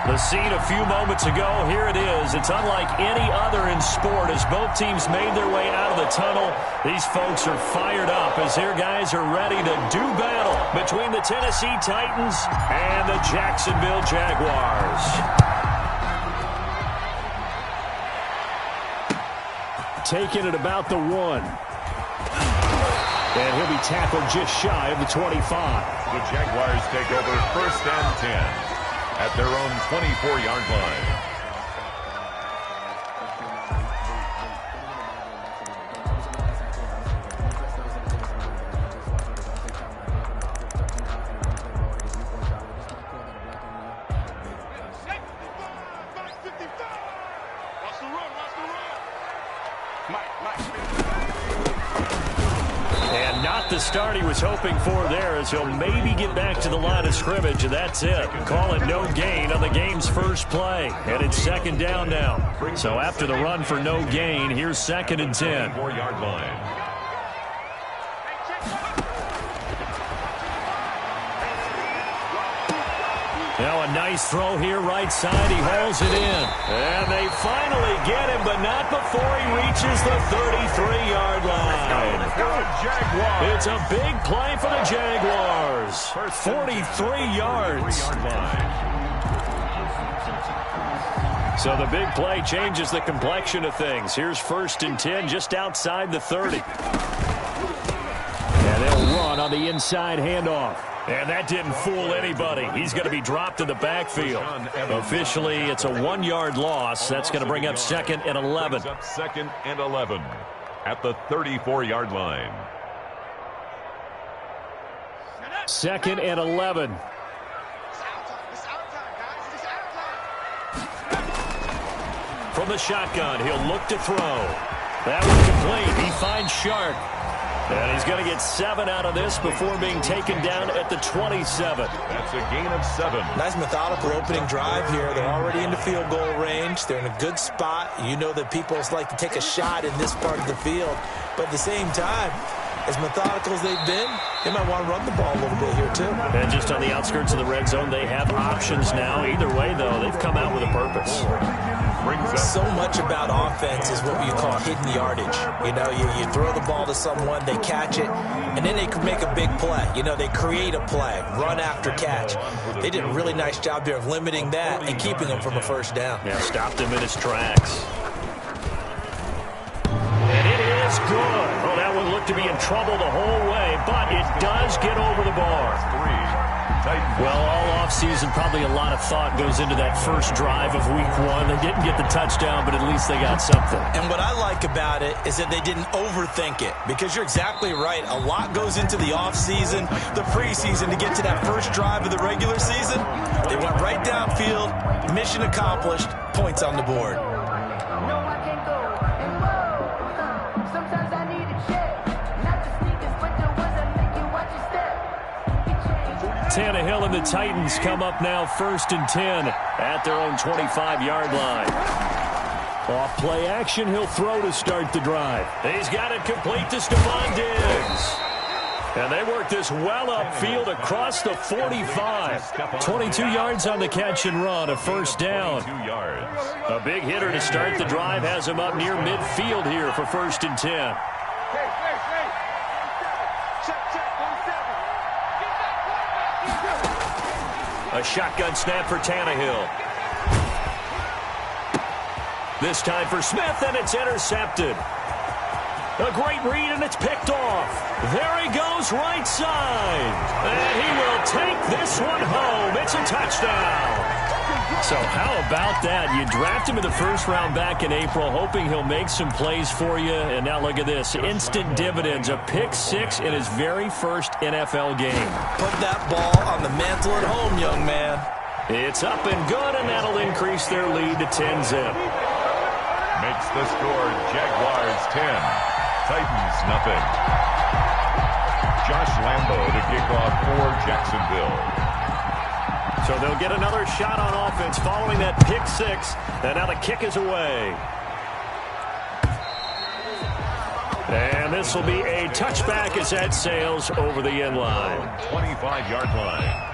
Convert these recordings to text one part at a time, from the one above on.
The scene a few moments ago, here it is. It's unlike any other in sport as both teams made their way out of the tunnel. These folks are fired up as their guys are ready to do battle between the Tennessee Titans and the Jacksonville Jaguars. Taking it about the 1. And he'll be tackled just shy of the 25. The Jaguars take over 1st and 10. At their own 24-yard line. And not the start he was hoping for there as he'll maybe get back to the line of scrimmage, and that's it. Call it no gain on the game's first play. And it's 2nd down now. So after the run for no gain, here's 2nd and 10. 4-yard line. Now a nice throw here right side. He hauls it in. And they finally get him, but not before he reaches the 33-yard line. It's a big play for the Jaguars. 43 yards. So the big play changes the complexion of things. Here's 1st and 10 just outside the 30. And they'll run on the inside handoff. And that didn't fool anybody. He's going to be dropped in the backfield. Officially, it's a 1-yard loss. That's going to bring up 2nd and 11. 2nd and 11 at the 34-yard line. 2nd and 11. From the shotgun, he'll look to throw. That was complete. He finds Shark. And he's going to get 7 out of this before being taken down at the 27. That's a gain of 7. Nice methodical opening drive here. They're already into field goal range. They're in a good spot. You know that people like to take a shot in this part of the field. But at the same time, as methodical as they've been, they might want to run the ball a little bit here too. And just on the outskirts of the red zone, they have options now. Either way, though, they've come out with a purpose. So much about offense is what you call hidden yardage. You know, you throw the ball to someone, they catch it, and then they can make a big play. You know, they create a play, run after catch. They did a really nice job there of limiting that and keeping him from a 1st down. Yeah, stopped him in his tracks. And it is good. Oh, that one looked to be in trouble the whole way, but it does get over the bar. Well, all offseason, probably a lot of thought goes into that first drive of week 1. They didn't get the touchdown, but at least they got something. And what I like about it is that they didn't overthink it, because you're exactly right. A lot goes into the offseason, the preseason, to get to that first drive of the regular season. They went right downfield, mission accomplished, points on the board. Tannehill and the Titans come up now 1st and 10 at their own 25-yard line. Off play action, he'll throw to start the drive. He's got it complete to Stephon Diggs. And they work this well upfield across the 45. 22 yards on the catch and run, a 1st down. A big hitter to start the drive has him up near midfield here for 1st and 10. A shotgun snap for Tannehill. This time for Smith, and it's intercepted. A great read, and it's picked off. There he goes, right side. And he will take this one home. It's a touchdown. So how about that? You draft him in the 1st round back in April, hoping he'll make some plays for you. And now look at this. Instant dividends. A pick 6 in his very first NFL game. Put that ball on the mantle at home, young man. It's up and good, and that'll increase their lead to 10-zip. Makes the score Jaguars 10, Titans nothing. Josh Lambo to kick off for Jacksonville. So they'll get another shot on offense following that pick 6. And now the kick is away. And this will be a touchback as that sails over the end line. 25-yard line.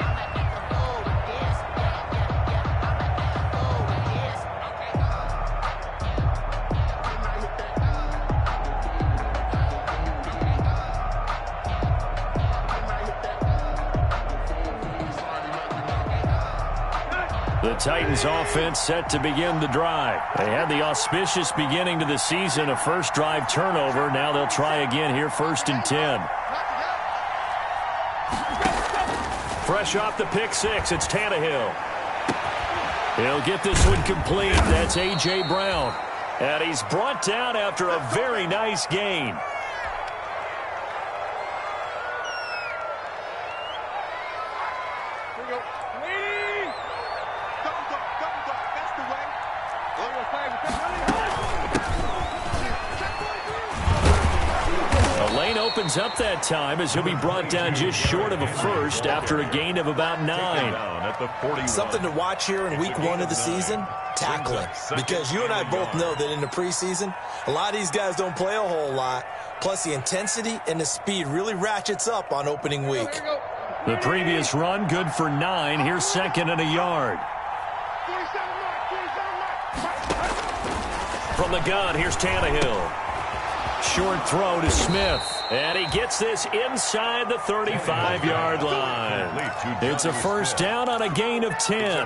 The Titans offense set to begin the drive. They had the auspicious beginning to the season, a first drive turnover. Now they'll try again here, 1st and 10. Fresh off the pick six, it's Tannehill. He'll get this one complete. That's A.J. Brown. And he's brought down after a very nice gain. Opens up that time as he'll be brought down just short of a first after a gain of about 9. Something to watch here in week 1 of the season, tackling. Because you and I both know that in the preseason, a lot of these guys don't play a whole lot. Plus the intensity and the speed really ratchets up on opening week. The previous run, good for 9. Here's 2nd and a yard. From the gun, here's Tannehill. Short throw to Smith. And he gets this inside the 35-yard line. It's a first down on a gain of 10.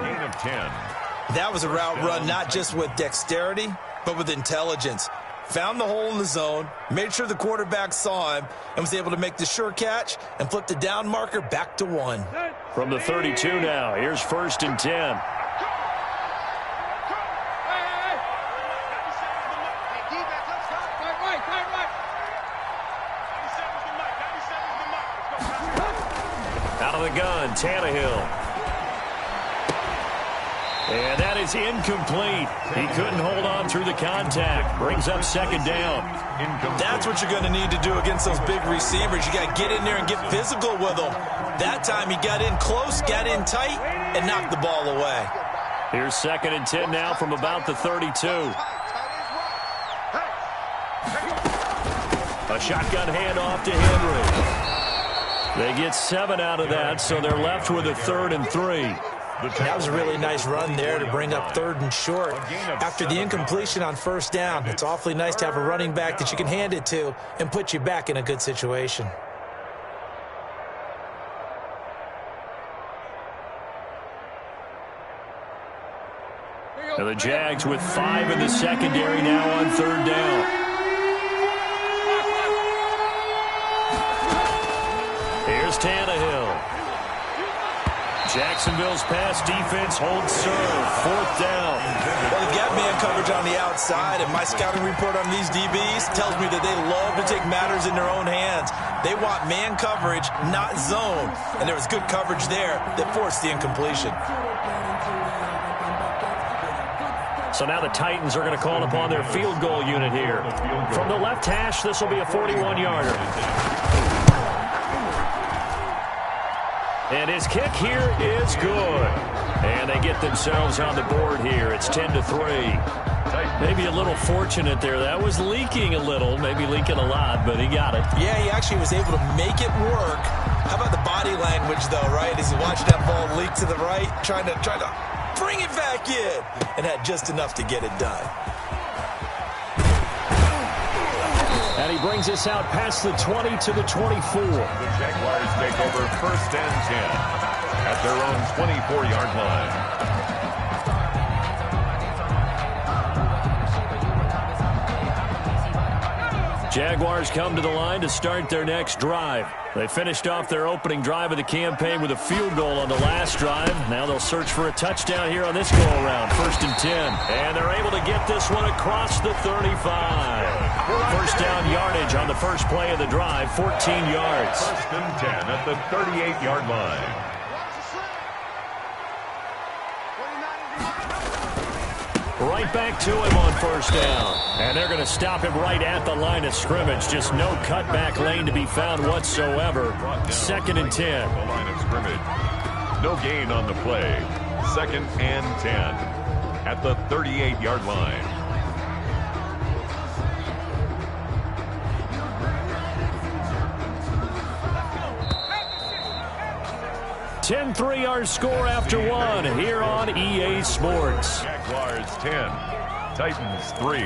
That was a route run not just with dexterity, but with intelligence. Found the hole in the zone, made sure the quarterback saw him, and was able to make the sure catch and flip the down marker back to 1. From the 32 now, here's 1st and 10. Out of the gun, Tannehill. And that is incomplete. He couldn't hold on through the contact. Brings up 2nd down. That's what you're going to need to do against those big receivers. You got to get in there and get physical with them. That time he got in close, got in tight, and knocked the ball away. Here's 2nd and 10 now from about the 32. A shotgun handoff to Henry. They get 7 out of that, so they're left with a 3rd and 3. That was a really nice run there to bring up 3rd and short. After the incompletion on 1st down, it's awfully nice to have a running back that you can hand it to and put you back in a good situation. And the Jags with 5 in the secondary now on 3rd down. Here's Tannehill. Jacksonville's pass defense holds serve. 4th down. Well, they've got man coverage on the outside, and my scouting report on these DBs tells me that they love to take matters in their own hands. They want man coverage, not zone. And there was good coverage there that forced the incompletion. So now the Titans are going to call upon their field goal unit here. From the left hash, this will be a 41-yarder. And his kick here is good. And they get themselves on the board here. It's 10-3. Maybe a little fortunate there. That was leaking a little, maybe leaking a lot, but he got it. Yeah, he actually was able to make it work. How about the body language, though, right? As he watched that ball leak to the right, trying to bring it back in, and had just enough to get it done. And he brings us out past the 20 to the 24. The Jaguars take over 1st and 10 at their own 24-yard line. Jaguars come to the line to start their next drive. They finished off their opening drive of the campaign with a field goal on the last drive. Now they'll search for a touchdown here on this go-around. 1st and 10. And they're able to get this one across the 35. First down yardage on the first play of the drive, 14 yards. 1st and 10 at the 38-yard line. Right back to him on 1st down. And they're going to stop him right at the line of scrimmage. Just no cutback lane to be found whatsoever. 2nd and 10. The line of scrimmage. No gain on the play. 2nd and 10 at the 38-yard line. 10-3 our score after one here on EA Sports. Jaguars 10, Titans 3.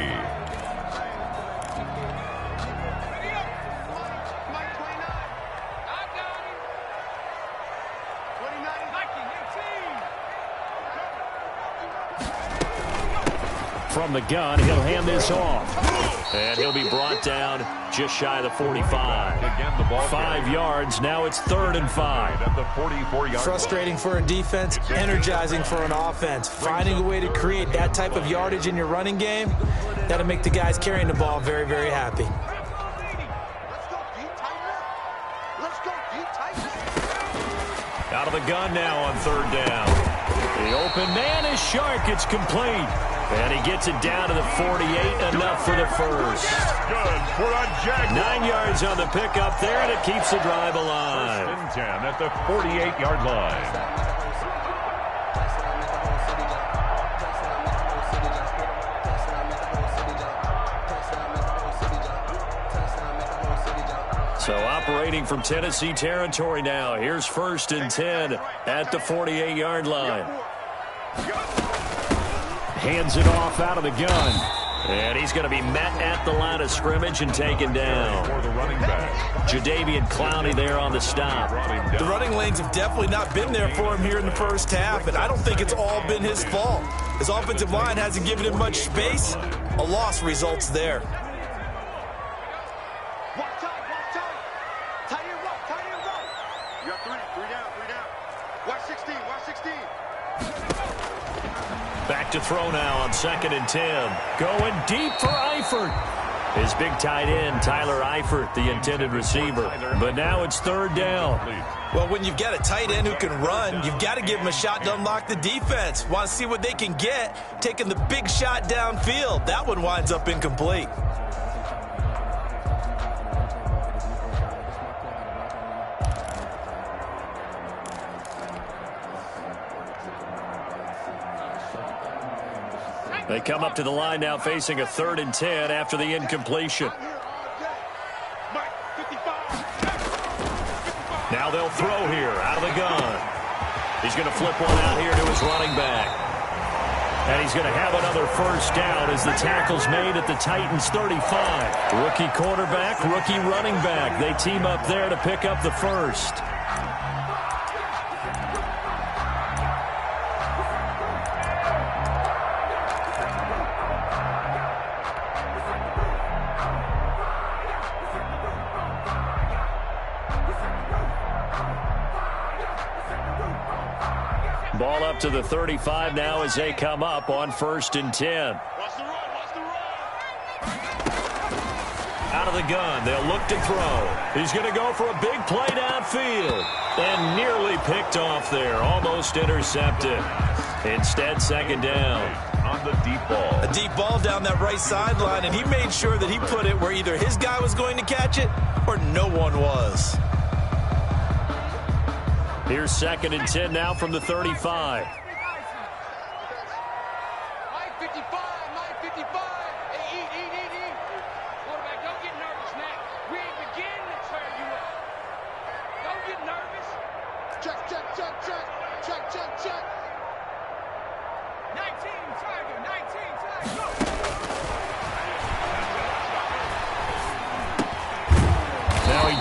From the gun, he'll hand this off. And he'll be brought down just shy of the 45. Again, the ball 5 yards. Now it's 3rd and 5. At the 44-yard Frustrating for a defense, energizing for an offense. Finding a way to create that type of yardage in your running game, that'll make the guys carrying the ball very, very happy. Out of the gun now on 3rd down. The open man is Shark. It's complete. And he gets it down to the 48, enough for the first. Good for a Jags. 9 yards on the pickup there, and it keeps the drive alive. 1st and 10 at the 48-yard line. So operating from Tennessee territory now. Here's 1st and 10 at the 48-yard line. Hands it off out of the gun. And he's going to be met at the line of scrimmage and taken down. For the running back. Jadeveon Clowney there on the stop. The running lanes have definitely not been there for him here in the first half, and I don't think it's all been his fault. His offensive line hasn't given him much space. A loss results there. Back to throw now on 2nd and 10. Going deep for Eifert. His big tight end, Tyler Eifert, the intended receiver. But now it's 3rd down. Well, when you've got a tight end who can run, you've got to give him a shot to unlock the defense. Want to see what they can get, taking the big shot downfield. That one winds up incomplete. They come up to the line now facing a 3rd and 10 after the incompletion. Now they'll throw here out of the gun. He's going to flip one out here to his running back. And he's going to have another first down as the tackle's made at the Titans 35. Rookie quarterback, rookie running back. They team up there to pick up the first. Ball up to the 35 now as they come up on 1st and 10. Out of the gun, they'll look to throw. He's going to go for a big play downfield. And nearly picked off there, almost intercepted. Instead, 2nd down. On the deep ball. A deep ball down that right sideline, and he made sure that he put it where either his guy was going to catch it or no one was. Here's 2nd and 10 now from the 35.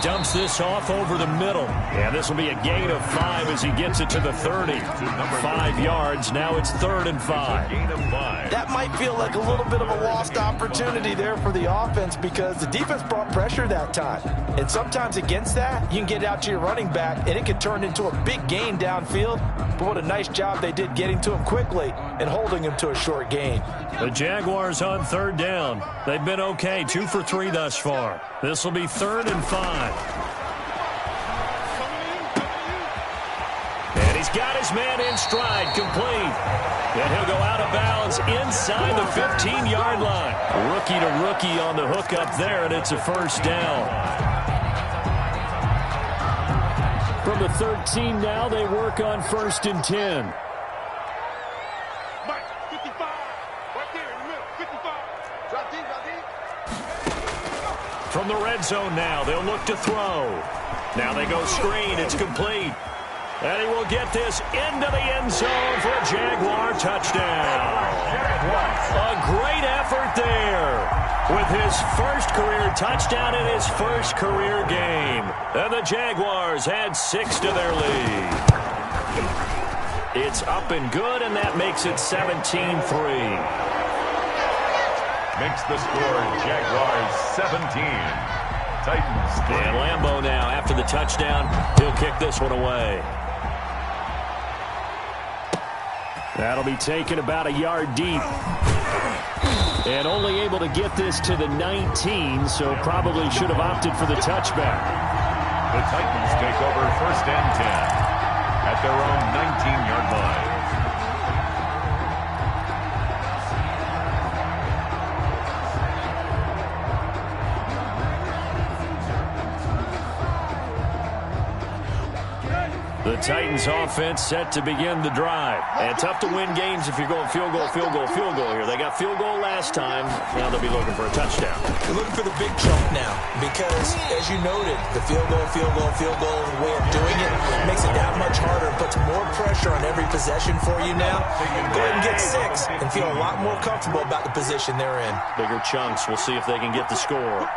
Dumps this off over the middle. And this will be a gain of 5 as he gets it to the 30. 5 yards. Now it's 3rd and 5. Gain of 5. That might feel like a little bit of a lost opportunity there for the offense because the defense brought pressure that time. And sometimes against that, you can get out to your running back, and it can turn into a big gain downfield. But what a nice job they did getting to him quickly and holding him to a short gain. The Jaguars on 3rd down. They've been okay, 2 for 3 thus far. This will be 3rd and 5. And he's got his man in stride, complete. And he'll go out of bounds inside the 15-yard line. Rookie to rookie on the hook up there, and it's a first down. From the 13 now, they work on 1st and 10. From the red zone now, they'll look to throw. Now they go screen. It's complete. And he will get this into the end zone for a Jaguar touchdown. A great effort there with his first career touchdown in his first career game. And the Jaguars add 6 to their lead. It's up and good, and that makes it 17-3. makes the score Jaguars 17. Titans 3. And Lambeau now, after the touchdown, he'll kick this one away. That'll be taken about a yard deep. And only able to get this to the 19, so probably should have opted for the touchback. The Titans take over 1st and 10 at their own 19-yard line. The Titans offense set to begin the drive. And tough to win games if you're going field goal, field goal, field goal here. They got field goal last time. Now they'll be looking for a touchdown. They're looking for the big chunk now because, as you noted, the field goal, way of doing it makes it that much harder. It puts more pressure on every possession for you now. Go ahead and get 6 and feel a lot more comfortable about the position they're in. Bigger chunks. We'll see if they can get the score.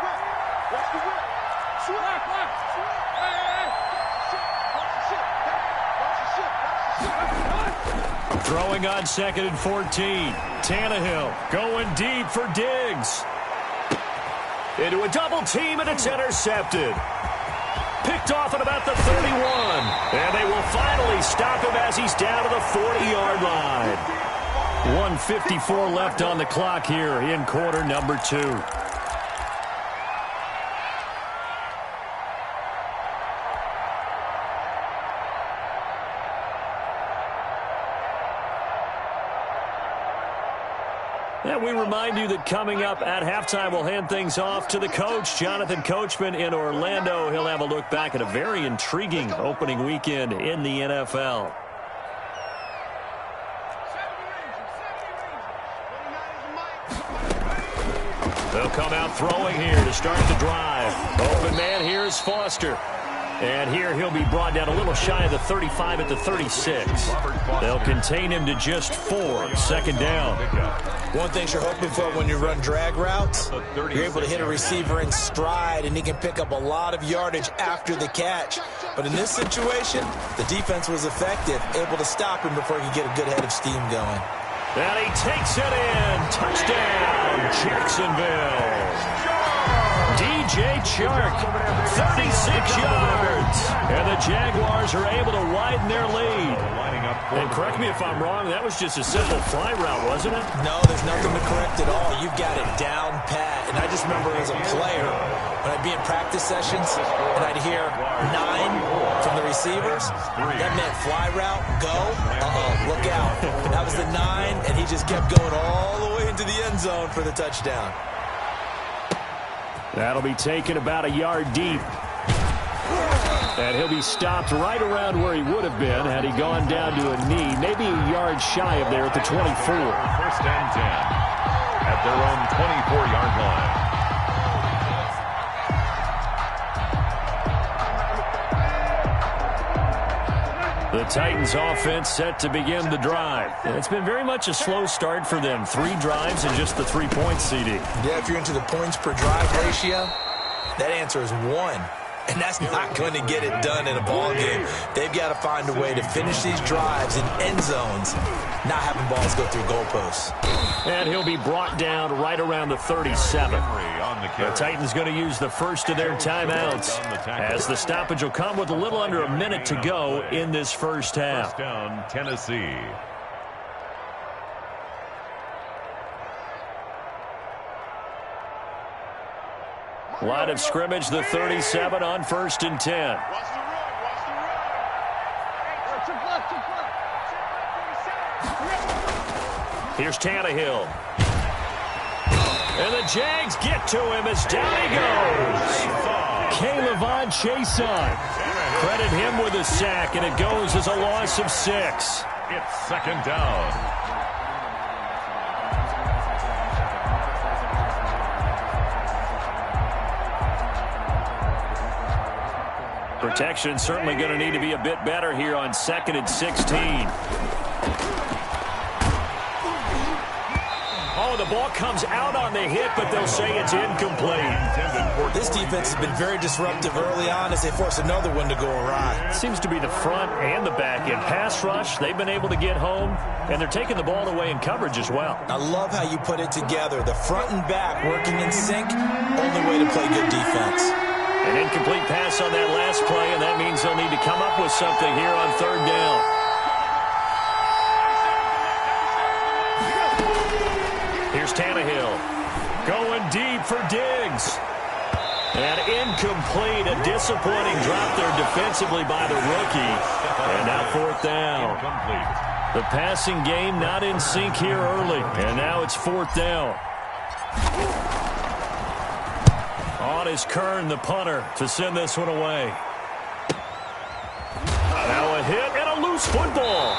Throwing on 2nd and 14. Tannehill going deep for Diggs. Into a double team, and it's intercepted. Picked off at about the 31. And they will finally stop him as he's down to the 40-yard line. 1:54 left on the clock here in quarter number 2. And we remind you that coming up at halftime, we'll hand things off to the coach, Jonathan Coachman in Orlando. He'll have a look back at a very intriguing opening weekend in the NFL. They'll come out throwing here to start the drive. Open man here is Foster. And here he'll be brought down a little shy of the 35 at the 36. They'll contain him to just 4. 2nd down. One thing you're hoping for when you run drag routes, you're able to hit a receiver in stride, and he can pick up a lot of yardage after the catch. But in this situation, the defense was effective, able to stop him before he could get a good head of steam going. And he takes it in. Touchdown, Jacksonville. DJ Chark, 36 yards. And the Jaguars are able to widen their lead. And correct me if I'm wrong, that was just a simple fly route, wasn't it? No, there's nothing to correct at all. You've got it down pat. And I just remember as a player, when I'd be in practice sessions, and I'd hear 9 from the receivers, that meant fly route, go, look out. That was the 9, and he just kept going all the way into the end zone for the touchdown. That'll be taken about a yard deep. And he'll be stopped right around where he would have been had he gone down to a knee, maybe a yard shy of there at the 24. 1st and 10 at their own 24-yard line. The Titans offense set to begin the drive. And it's been very much a slow start for them. 3 drives and just the 3 points, CD. Yeah, if you're into the points per drive ratio, that answer is 1. And that's not going to get it done in a ball game. They've got to find a way to finish these drives in end zones, not having balls go through goalposts. And he'll be brought down right around the 37. The Titans going to use the first of their timeouts, as the stoppage will come with a little under a minute to go in this first half. 1st down, Tennessee. Line of scrimmage, the 37 on 1st and 10. Here's Tannehill. And the Jags get to him as down he goes. K'Lavon Chaisson. Credit him with a sack, and it goes as a loss of 6. It's 2nd down. Protection certainly going to need to be a bit better here on 2nd and 16. Oh, the ball comes out on the hit, but they'll say it's incomplete. This defense has been very disruptive early on as they force another one to go awry. Seems to be the front and the back end. Pass rush, they've been able to get home, and they're taking the ball away in coverage as well. I love how you put it together. The front and back working in sync, only way to play good defense. An incomplete pass on that last play, and that means they'll need to come up with something here on third down. Here's Tannehill going deep for Diggs. And incomplete, a disappointing drop there defensively by the rookie. And now fourth down. The passing game not in sync here early. And now it's fourth down. On is Kern, the punter, to send this one away. Now a hit and a loose football.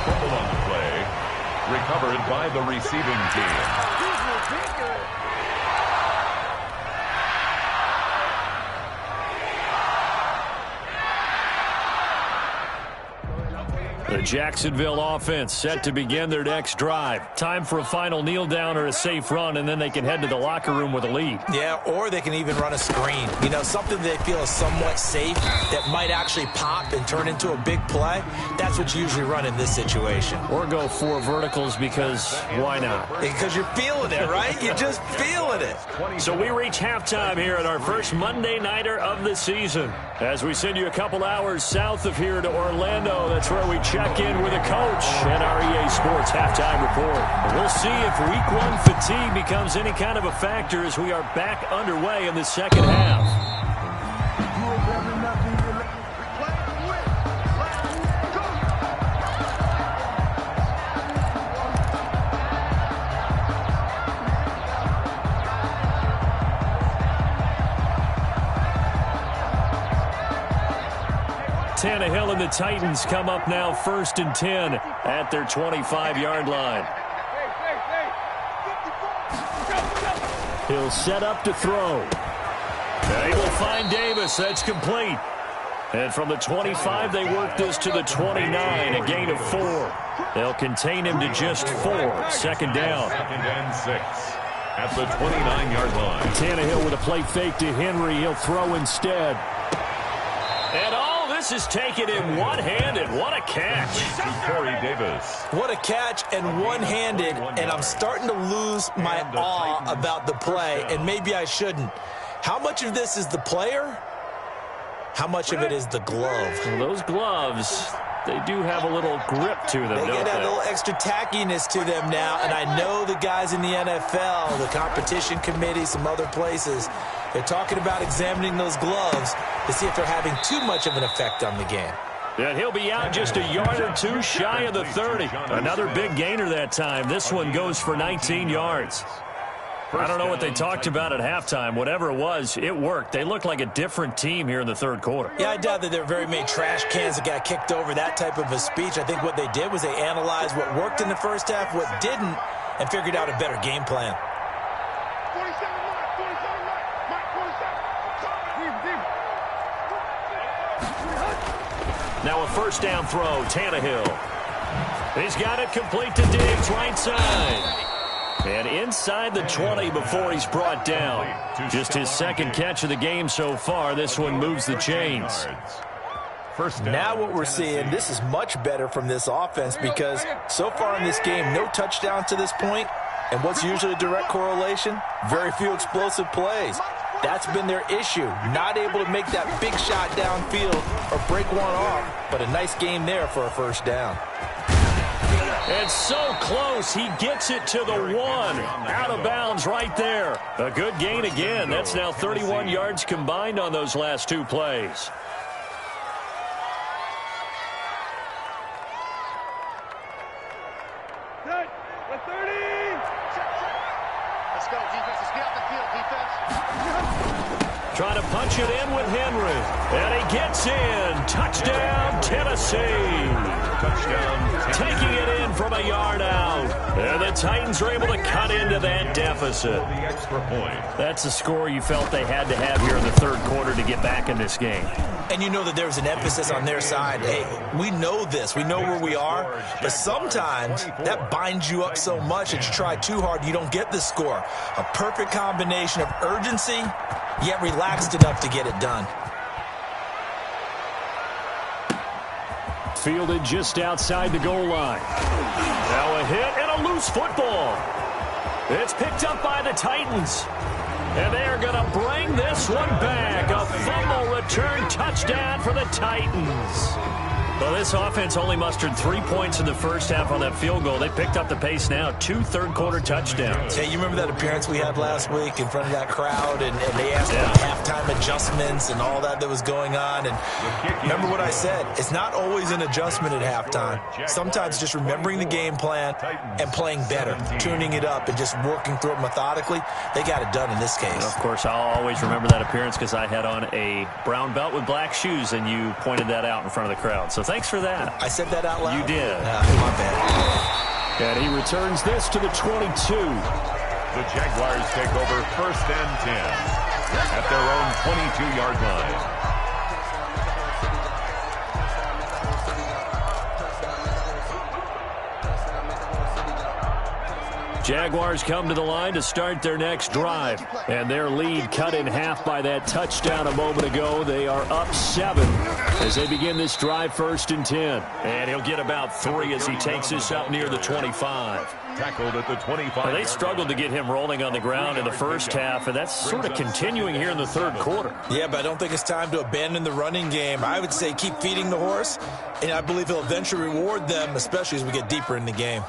Fumble on the play. Recovered by the receiving team. The Jacksonville offense set to begin their next drive. Time for a final kneel down or a safe run, and then they can head to the locker room with a lead. Yeah, or they can even run a screen. You know, something they feel is somewhat safe that might actually pop and turn into a big play. That's what you usually run in this situation. Or go 4 verticals because why not? Because you're feeling it, right? You're just feeling it. So we reach halftime here at our first Monday Nighter of the season. As we send you a couple hours south of here to Orlando, that's where we check in with a coach and our EA Sports halftime report. We'll see if week 1 fatigue becomes any kind of a factor as we are back underway in the second half. Tannehill and the Titans come up now first and 10 at their 25-yard line. He'll set up to throw. They will find Davis. That's complete. And from the 25, they work this to the 29, a gain of 4. They'll contain him to just 4. Second down. Second and 6 at the 29-yard line. Tannehill with a play fake to Henry. He'll throw instead. And this is taken in one-handed. What a catch. Corey Davis. What a catch and one-handed, and I'm starting to lose my awe about the play, and maybe I shouldn't. How much of this is the player? How much of it is the glove? Well, those gloves, they do have a little grip to them, don't they? They get a little extra tackiness to them now, and I know the guys in the NFL, the competition committee, some other places, they're talking about examining those gloves to see if they're having too much of an effect on the game. And he'll be out just a yard or two shy of the 30. Another big gainer that time. This one goes for 19 yards. I don't know what they talked about at halftime. Whatever it was, it worked. They looked like a different team here in the third quarter. Yeah, I doubt that there were very many trash cans that got kicked over, that type of a speech. I think what they did was they analyzed what worked in the first half, what didn't, and figured out a better game plan. Now a first down throw, Tannehill. He's got it complete to Diggs, right side. And inside the 20 before he's brought down. Just his second catch of the game so far. This one moves the chains. Now what we're seeing, this is much better from this offense because so far in this game, no touchdowns to this point. And what's usually a direct correlation? Very few explosive plays. That's been their issue. Not able to make that big shot downfield or break one off. But a nice game there for a first down. And so close, he gets it to the 1. Out of bounds right there. A good gain again. That's now 31 yards combined on those last 2 plays. Let's go, defense. Let's get out the field, defense. Trying to punch it in with Henry. And he gets in. Touchdown, Tennessee. Touchdown. Taking it in from a yard out. And the Titans are able to cut into that deficit. The extra point. That's the score you felt they had to have here in the third quarter to get back in this game. And you know that there was an emphasis on their side. Hey, we know this. We know where we are. But sometimes that binds you up so much that you try too hard, you don't get the score. A perfect combination of urgency, yet relaxed enough to get it done. Fielded just outside the goal line. Now a hit and a loose football. It's picked up by the Titans. And they are going to bring this one back. A fumble return touchdown for the Titans. Well, this offense only mustered 3 points in the first half on that field goal. They picked up the pace now. 2 third-quarter touchdowns. Hey, you remember that appearance we had last week in front of that crowd? And they asked about halftime adjustments and all that was going on. And remember what I said. It's not always an adjustment at halftime. Sometimes just remembering the game plan and playing better, tuning it up and just working through it methodically. They got it done in this case. And of course, I'll always remember that appearance because I had on a brown belt with black shoes, and you pointed that out in front of the crowd. So thanks for that. I said that out loud? You did. My bad. And he returns this to the 22. The Jaguars take over 1st and 10 at their own 22-yard line. Jaguars come to the line to start their next drive. And their lead cut in half by that touchdown a moment ago. They are up 7 as they begin this drive 1st and 10. And he'll get about 3 as he takes this up near the 25. Tackled at the 25. Well, they struggled to get him rolling on the ground in the first half, and that's sort of continuing here in the third quarter. Yeah, but I don't think it's time to abandon the running game. I would say keep feeding the horse, and I believe he'll eventually reward them, especially as we get deeper in the game.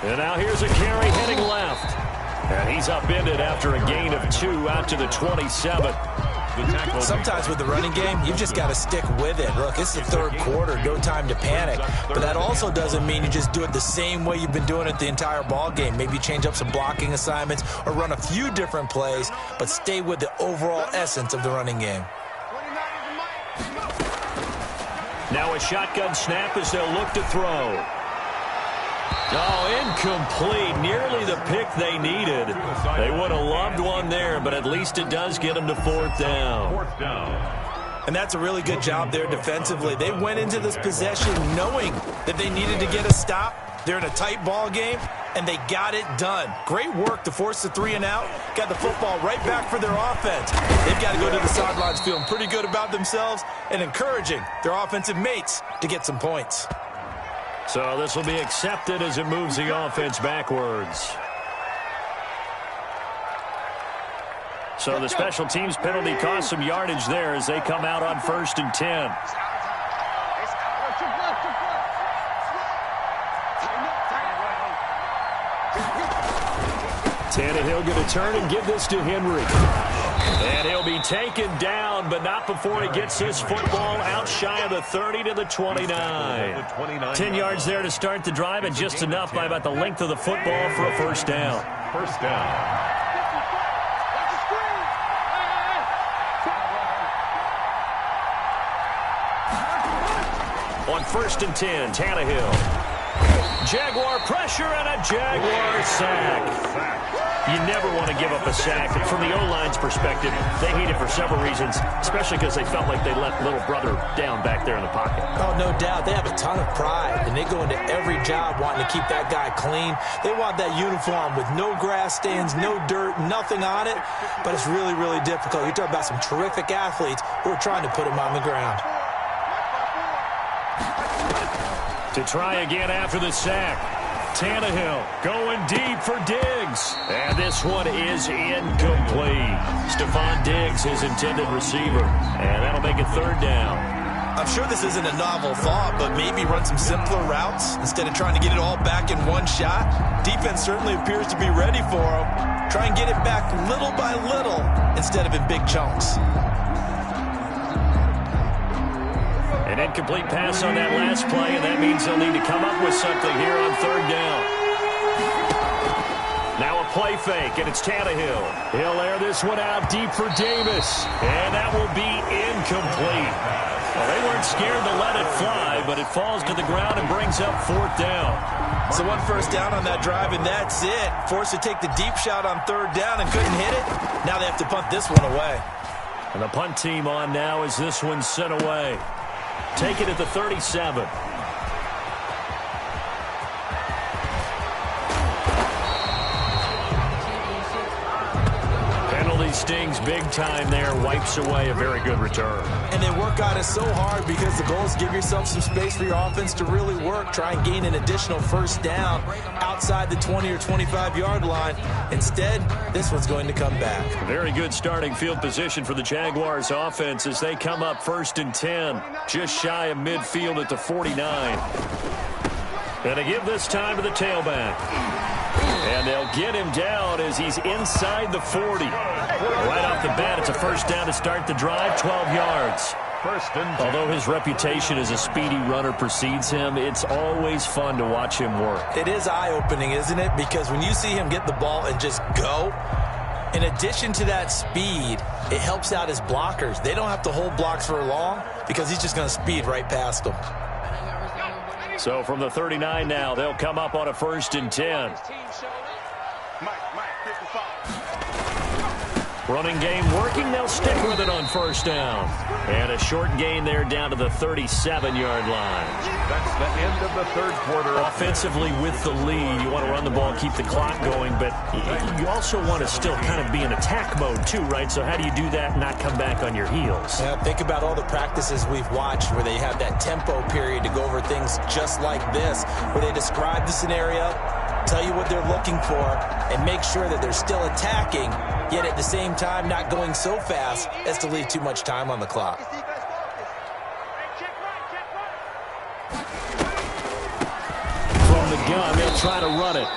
And now here's a carry heading left. And he's upended after a gain of 2 out to the 27. Sometimes with the running game, you've just got to stick with it. Look, it's the third quarter, no time to panic. But that also doesn't mean you just do it the same way you've been doing it the entire ball game. Maybe change up some blocking assignments or run a few different plays, but stay with the overall essence of the running game. Now a shotgun snap as they'll look to throw. Oh, incomplete. Nearly the pick they needed. They would have loved one there, but at least it does get them to 4th down. And that's a really good job there defensively. They went into this possession knowing that they needed to get a stop. They're in a tight ball game, and they got it done. Great work to force the 3 and out. Got the football right back for their offense. They've got to go to the sidelines feeling pretty good about themselves and encouraging their offensive mates to get some points. So this will be accepted as it moves the offense backwards. So the special teams penalty cost some yardage there as they come out on 1st and 10. Tannehill going to turn and give this to Henry. And he'll be taken down, but not before he gets his football out shy of the 30 to the 29. 10 yards there to start the drive, and just enough by about the length of the football for a 1st down. 1st down. On 1st and 10, Tannehill. Jaguar pressure and a Jaguar sack. You never want to give up a sack. And from the O-line's perspective, they hate it for several reasons, especially because they felt like they let little brother down back there in the pocket. Oh, no doubt. They have a ton of pride, and they go into every job wanting to keep that guy clean. They want that uniform with no grass stains, no dirt, nothing on it. But it's really, really difficult. You're talking about some terrific athletes who are trying to put him on the ground. To try again after the sack. Tannehill going deep for Diggs. And this one is incomplete. Stephon Diggs, his intended receiver. And that'll make it 3rd down. I'm sure this isn't a novel thought, but maybe run some simpler routes instead of trying to get it all back in one shot. Defense certainly appears to be ready for him. Try and get it back little by little instead of in big chunks. An incomplete pass on that last play, and that means they'll need to come up with something here on third down. Now a play fake, and it's Tannehill. He'll air this one out deep for Davis, and that will be incomplete. Well, they weren't scared to let it fly, but it falls to the ground and brings up fourth down. So one first down on that drive, and that's it. Forced to take the deep shot on third down and couldn't hit it. Now they have to punt this one away. And the punt team on now as this one's sent away. Take it at the 37. Penalty stings big time there. Wipes away a very good return. And they work on it so hard because the goal is give yourself some space for your offense to really work. Try and gain an additional first down outside the 20 or 25-yard line. Instead, this one's going to come back. Very good starting field position for the Jaguars offense as they come up 1st and 10. Just shy of midfield at the 49. And they give this time to the tailback. And they'll get him down as he's inside the 40. Right off the bat, it's a first down to start the drive, 12 yards. Although his reputation as a speedy runner precedes him, it's always fun to watch him work. It is eye-opening, isn't it? Because when you see him get the ball and just go, in addition to that speed, it helps out his blockers. They don't have to hold blocks for long because he's just going to speed right past them. So from the 39 now, they'll come up on a 1st and 10. Running game working. They'll stick with it on first down. And a short gain there down to the 37-yard line. That's the end of the third quarter. Offensively with the lead, you want to run the ball, keep the clock going, but you also want to still kind of be in attack mode too, right? So how do you do that and not come back on your heels? Yeah, think about all the practices we've watched where they have that tempo period to go over things just like this, where they describe the scenario, tell you what they're looking for, and make sure that they're still attacking, yet at the same time not going so fast as to leave too much time on the clock. From the gun, they'll try to run it.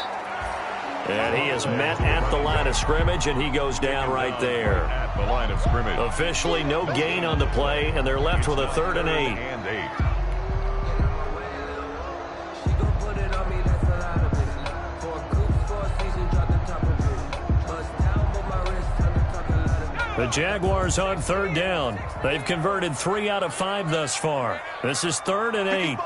And he is met at the line of scrimmage, and he goes down right there. At the line of scrimmage. Officially no gain on the play, and they're left with a 3rd and 8. The Jaguars on 3rd down. They've converted 3 out of 5 thus far. This is 3rd and 8.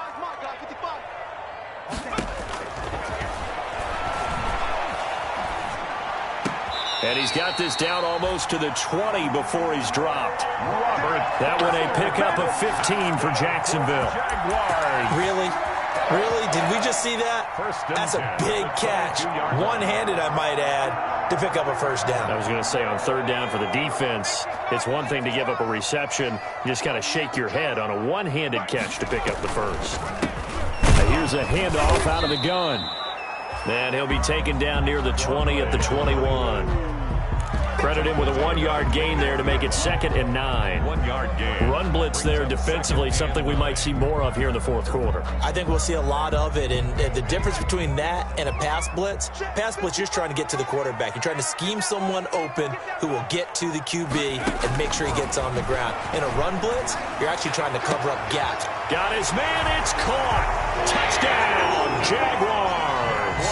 And he's got this down almost to the 20 before he's dropped. That one a pickup of 15 for Jacksonville. Really? Really? Did we just see that? That's a big catch. One-handed, I might add, to pick up a first down. I was going to say on 3rd down for the defense, it's one thing to give up a reception. You just kind of shake your head on a one-handed catch to pick up the first. Here's a handoff out of the gun. And he'll be taken down near the 20 at the 21. Credit him with a 1-yard gain there to make it 2nd and 9. 1-yard gain. Run blitz there defensively, something we might see more of here in the 4th quarter. I think we'll see a lot of it, and the difference between that and a pass blitz, you're just trying to get to the quarterback. You're trying to scheme someone open who will get to the QB and make sure he gets on the ground. In a run blitz, you're actually trying to cover up gaps. Got his man, it's caught. Touchdown, Jaguars.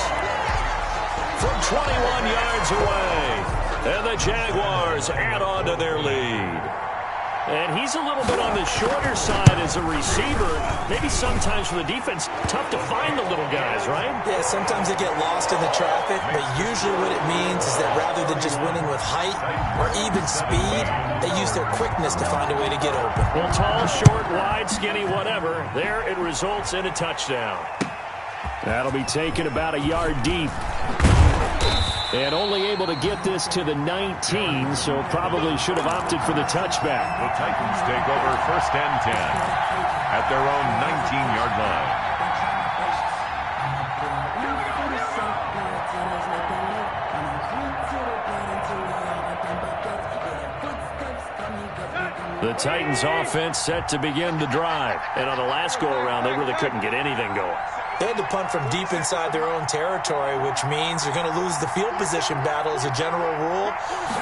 From 21 yards away. And the Jaguars add on to their lead. And he's a little bit on the shorter side as a receiver. Maybe sometimes for the defense, tough to find the little guys, right? Yeah, sometimes they get lost in the traffic, but usually what it means is that rather than just winning with height or even speed, they use their quickness to find a way to get open. Well, tall, short, wide, skinny, whatever. There it results in a touchdown. That'll be taken about a yard deep. And only able to get this to the 19, so probably should have opted for the touchback. The Titans take over 1st and 10 at their own 19-yard line. The Titans offense set to begin the drive. And on the last go-around, they really couldn't get anything going. They had to punt from deep inside their own territory, which means you're going to lose the field position battle as a general rule.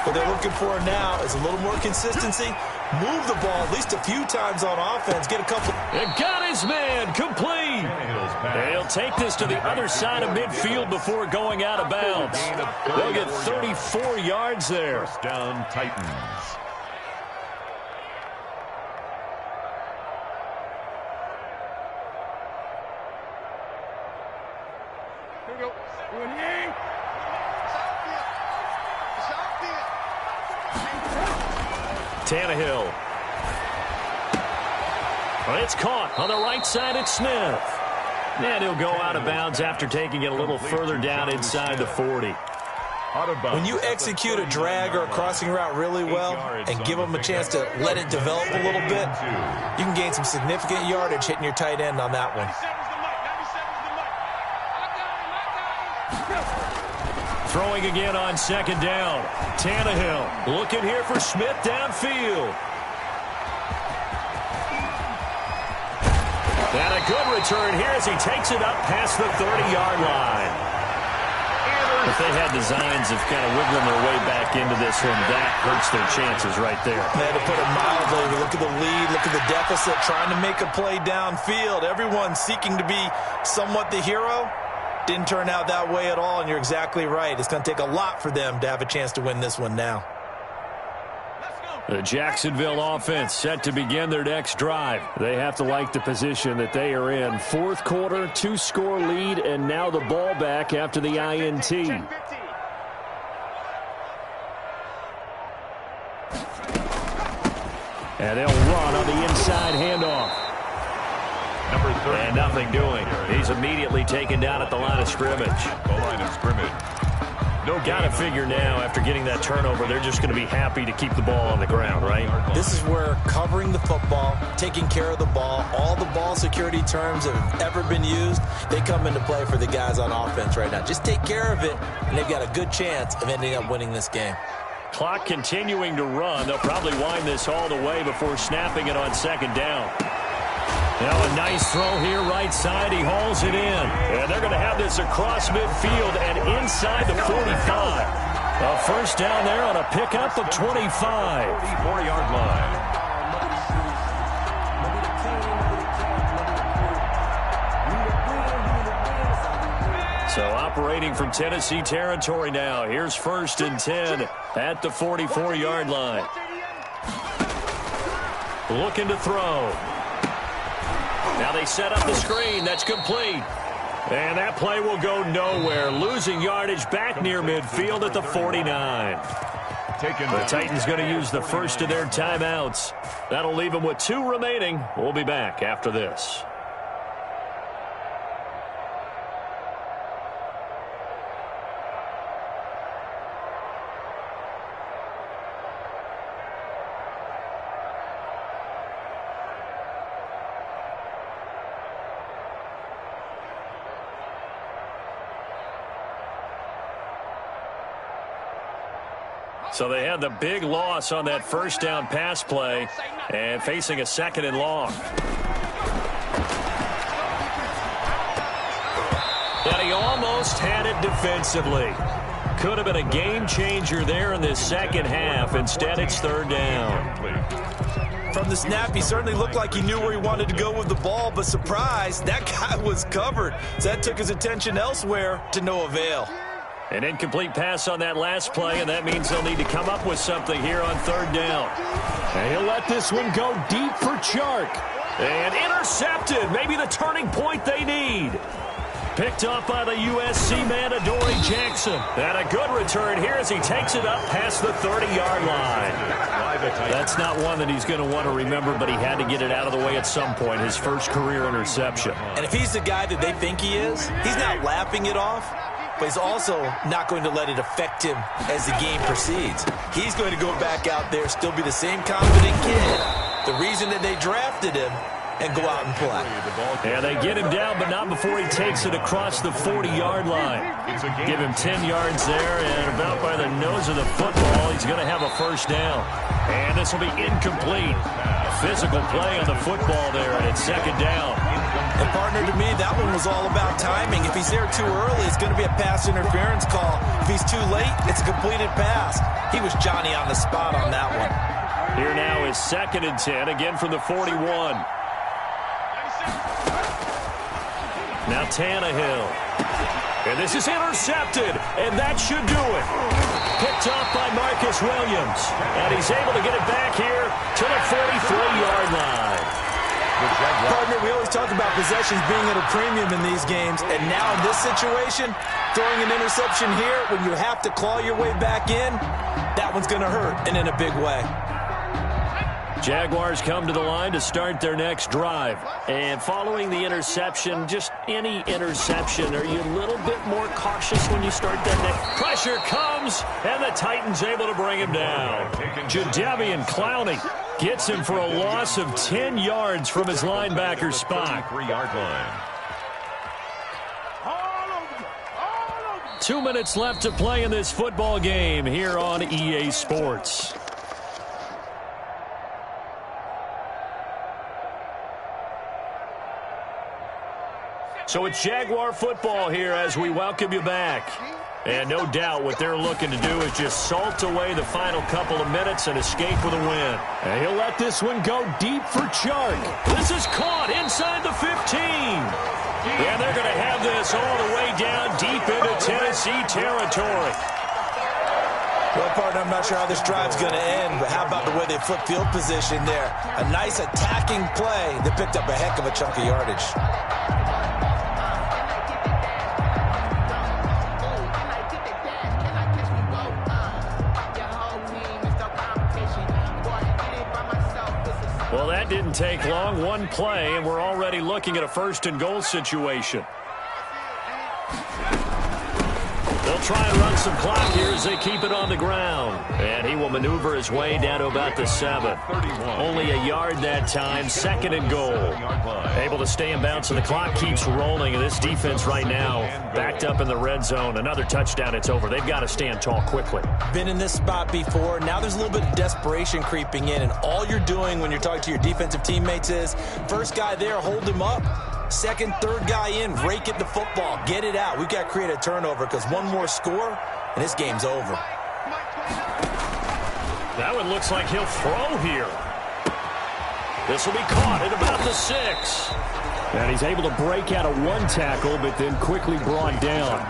What they're looking for now is a little more consistency, move the ball at least a few times on offense, get a couple. And got his man complete. And he'll take this to the other side of midfield before going out of bounds. They'll get 34 yards there. First down, Titans. Here we go. Tannehill. Well, it's caught on the right side at Smith. And he'll go out of bounds after taking it a little further down inside the 40. When you execute a drag or a crossing route really well and give them a chance to let it develop a little bit, you can gain some significant yardage hitting your tight end on that one. Throwing again on second down. Tannehill looking here for Smith downfield. And a good return here as he takes it up past the 30-yard line. If they had designs of kind of wiggling their way back into this one, that hurts their chances right there. They had to put it mildly. Look at the lead, look at the deficit, trying to make a play downfield. Everyone seeking to be somewhat the hero. Didn't turn out that way at all, and you're exactly right. It's going to take a lot for them to have a chance to win this one now. The Jacksonville offense set to begin their next drive. They have to like the position that they are in. Fourth quarter, 2-score lead, and now the ball back after the INT. And they'll run on the inside handoff. Number 30. And nothing doing. He's immediately taken down at the line of scrimmage. The line of scrimmage. Got to figure now, after getting that turnover, they're just going to be happy to keep the ball on the ground, right? This is where covering the football, taking care of the ball, all the ball security terms that have ever been used, they come into play for the guys on offense right now. Just take care of it, and they've got a good chance of ending up winning this game. Clock continuing to run. They'll probably wind this all the way before snapping it on second down. Now a nice throw here, right side. He hauls it in. And they're going to have this across midfield and inside the 45. A first down there on a pickup of 25. 44-yard line. So operating from Tennessee territory now. Here's 1st and 10 at the 44-yard line. Looking to throw. Now they set up the screen. That's complete. And that play will go nowhere. Losing yardage back near midfield at the 49. The Titans going to use the first of their timeouts. That'll leave them with 2 remaining. We'll be back after this. So they had the big loss on that first down pass play and facing a 2nd and long. And he almost had it defensively. Could have been a game changer there in this second half. Instead, it's 3rd down. From the snap, he certainly looked like he knew where he wanted to go with the ball, but surprise, that guy was covered. So that took his attention elsewhere to no avail. An incomplete pass on that last play, and that means they'll need to come up with something here on 3rd down. And he'll let this one go deep for Chark. And intercepted. Maybe the turning point they need. Picked up by the USC man, Adoree Jackson. And a good return here as he takes it up past the 30-yard line. That's not one that he's going to want to remember, but he had to get it out of the way at some point, his first career interception. And if he's the guy that they think he is, he's not laughing it off, but he's also not going to let it affect him as the game proceeds. He's going to go back out there, still be the same confident kid, the reason that they drafted him, and go out and play. Yeah, they get him down, but not before he takes it across the 40-yard line. Give him 10 yards there, and about by the nose of the football, he's going to have a first down. And this will be incomplete. Physical play on the football there, and it's 2nd down. And partner, to me, that one was all about timing. If he's there too early, it's going to be a pass interference call. If he's too late, it's a completed pass. He was Johnny on the spot on that one. Here now is 2nd and 10, again from the 41. Now Tannehill. And this is intercepted, and that should do it. Picked off by Marcus Williams. And he's able to get it back here to the 43-yard line. Partner, we always talk about possessions being at a premium in these games, and now in this situation, throwing an interception here when you have to claw your way back in, that one's going to hurt, and in a big way. Jaguars come to the line to start their next drive. And following the interception, just any interception, are you a little bit more cautious when you start that next? Pressure comes, and the Titans able to bring him down. Jadeveon Clowney gets him for a loss of 10 yards from his linebacker spot. 3-yard line. 2 minutes left to play in this football game here on EA Sports. So it's Jaguar football here as we welcome you back. And no doubt what they're looking to do is just salt away the final couple of minutes and escape with a win. And he'll let this one go deep for Chark. This is caught inside the 15. And they're going to have this all the way down deep into Tennessee territory. Well, partner, I'm not sure how this drive's going to end, but how about the way they flip field position there? A nice attacking play that picked up a heck of a chunk of yardage. Well, that didn't take long. One play, and we're already looking at a 1st and goal situation. They'll try and run some clock here as they keep it on the ground. And he will maneuver his way down to about the 7. Only a yard that time. 2nd and goal. Able to stay in bounds, so the clock keeps rolling. And this defense right now backed up in the red zone. Another touchdown, it's over. They've got to stand tall quickly. Been in this spot before. Now there's a little bit of desperation creeping in. And all you're doing when you're talking to your defensive teammates is, first guy there, hold him up. 2nd, 3rd guy in, rake it the football. Get it out. We've got to create a turnover because one more score, and this game's over. That one looks like he'll throw here. This will be caught at about the 6. And he's able to break out of one tackle, but then quickly brought down.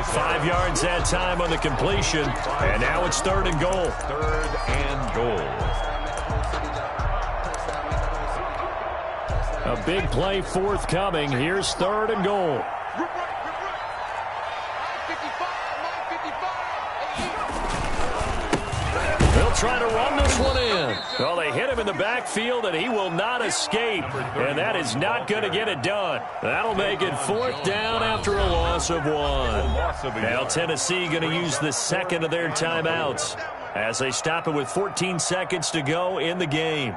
5 yards that time on the completion, and now it's 3rd and goal. 3rd and goal. A big play forthcoming. Here's 3rd and goal. They'll try to run this one in. Well, they hit him in the backfield, and he will not escape. And that is not going to get it done. That'll make it 4th down after a loss of 1. Now Tennessee going to use the 2nd of their timeouts as they stop it with 14 seconds to go in the game.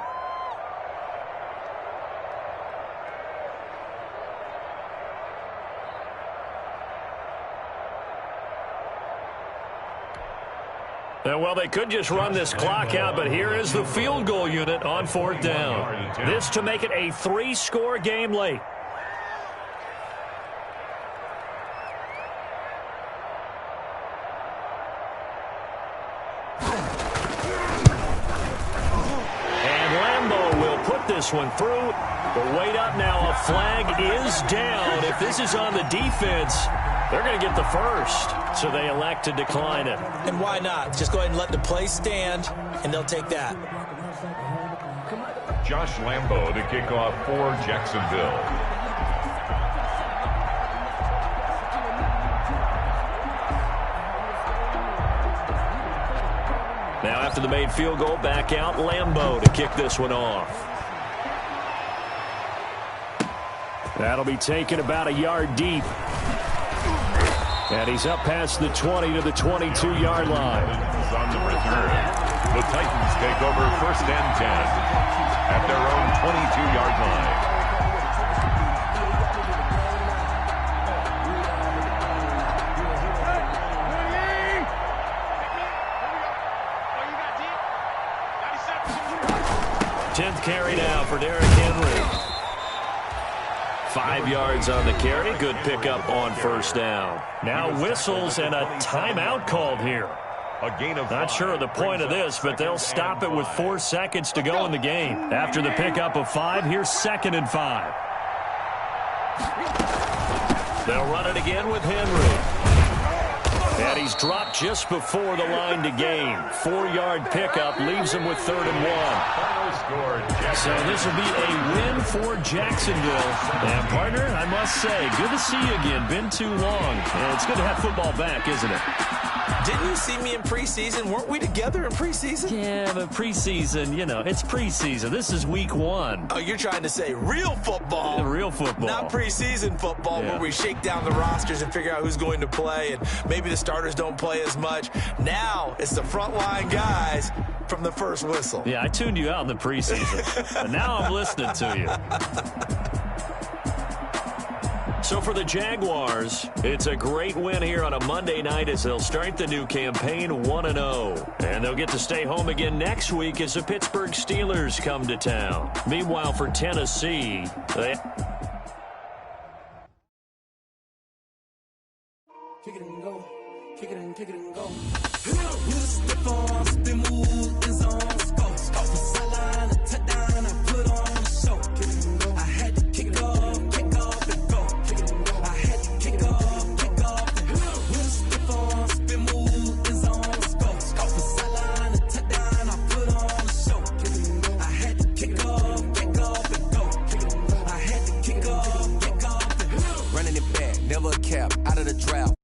Well, they could just run this clock out, but here is the field goal unit on 4th down. This to make it a 3-score game late. And Lambeau will put this one through. But wait up now, a flag is down. If this is on the defense, they're going to get the 1st. So they elect to decline it. And why not? Just go ahead and let the play stand, and they'll take that. Josh Lambeau, the kickoff for Jacksonville. Now after the made field goal, back out Lambeau to kick this one off. That'll be taken about a yard deep. And he's up past the 20 to the 22-yard line. On the return, the Titans take over 1st and 10 at their own 22-yard line. Tenth carry now for Derrick Henry. 5 yards on the carry. Good pickup on 1st down. Now whistles and a timeout called here. A gain of Not 5 sure of the point of this, but they'll stop it with 4 seconds to go in the game. After the pickup of 5, here's 2nd and 5. They'll run it again with Henry. And he's dropped just before the line to gain. 4-yard pickup leaves him with 3rd and 1. So this will be a win for Jacksonville. And, partner, I must say, good to see you again. Been too long. And it's good to have football back, isn't it? Didn't you see me in preseason? Weren't we together in preseason? Yeah, but preseason, you know, it's preseason. This is week 1. Oh, you're trying to say real football. Yeah, real football. Not preseason football where we shake down the rosters and figure out who's going to play, and maybe the starters don't play as much. Now it's the frontline guys from the first whistle. Yeah, I tuned you out in the preseason. But now I'm listening to you. So for the Jaguars, it's a great win here on a Monday night as they'll start the new campaign 1-0. And they'll get to stay home again next week as the Pittsburgh Steelers come to town. Meanwhile, for Tennessee, they... Kick it and go. Kick it and go. Running it back, never a cap, out of the drought.